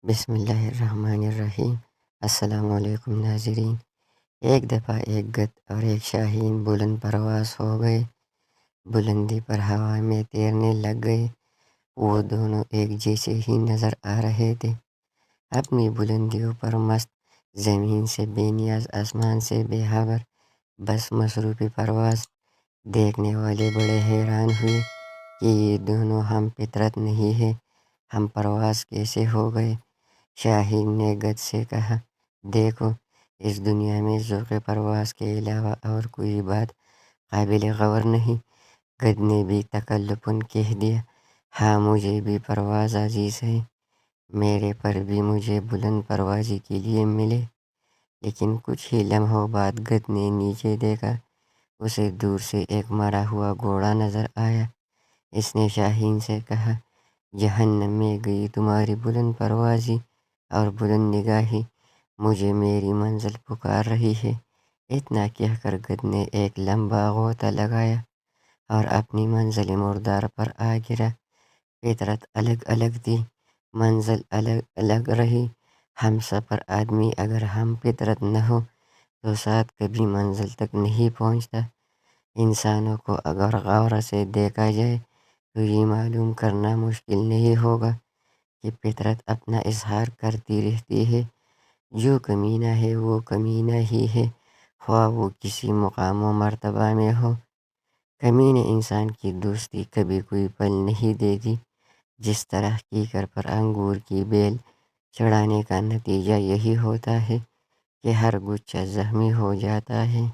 بسم اللہ الرحمن الرحیم۔ السلام علیکم ناظرین۔ ایک دفعہ ایک گدھ اور ایک شاہین بلند پرواز ہو گئے، بلندی پر ہوا میں تیرنے لگ گئے۔ وہ دونوں ایک جیسے ہی نظر آ رہے تھے، اپنی بلندیوں پر مست، زمین سے بے نیاز، آسمان سے بے خبر، بس مصروفی پرواز۔ دیکھنے والے بڑے حیران ہوئے کہ یہ دونوں ہم فطرت نہیں ہے، ہم پرواز کیسے ہو گئے؟ شاہین نے گدھ سے کہا، دیکھو، اس دنیا میں ذوق پرواز کے علاوہ اور کوئی بات قابل غور نہیں۔ گدھ نے بھی تکلفاً کہہ دیا، ہاں، مجھے بھی پرواز عزیز ہے، میرے پر بھی مجھے بلند پروازی کے لیے ملے۔ لیکن کچھ ہی لمحوں بعد گدھ نے نیچے دیکھا، اسے دور سے ایک مرا ہوا گھوڑا نظر آیا۔ اس نے شاہین سے کہا، جہنم میں گئی تمہاری بلند پروازی اور بلند نگاہی، مجھے میری منزل پکار رہی ہے۔ اتنا کہہ کر گدھ نے ایک لمبا غوطہ لگایا اور اپنی منزل مردار پر آ گرا۔ فطرت الگ الگ تھی، منزل الگ الگ رہی۔ ہم سفر آدمی اگر ہم فطرت نہ ہو تو ساتھ کبھی منزل تک نہیں پہنچتا۔ انسانوں کو اگر غور سے دیکھا جائے تو یہ معلوم کرنا مشکل نہیں ہوگا کہ فطرت اپنا اظہار کرتی رہتی ہے۔ جو کمینہ ہے وہ کمینہ ہی ہے، خواہ وہ کسی مقام و مرتبہ میں ہو۔ کمینے انسان کی دوستی کبھی کوئی پھل نہیں دیتی۔ جس طرح کیکر پر انگور کی بیل چڑھانے کا نتیجہ یہی ہوتا ہے کہ ہر گچھا زخمی ہو جاتا ہے۔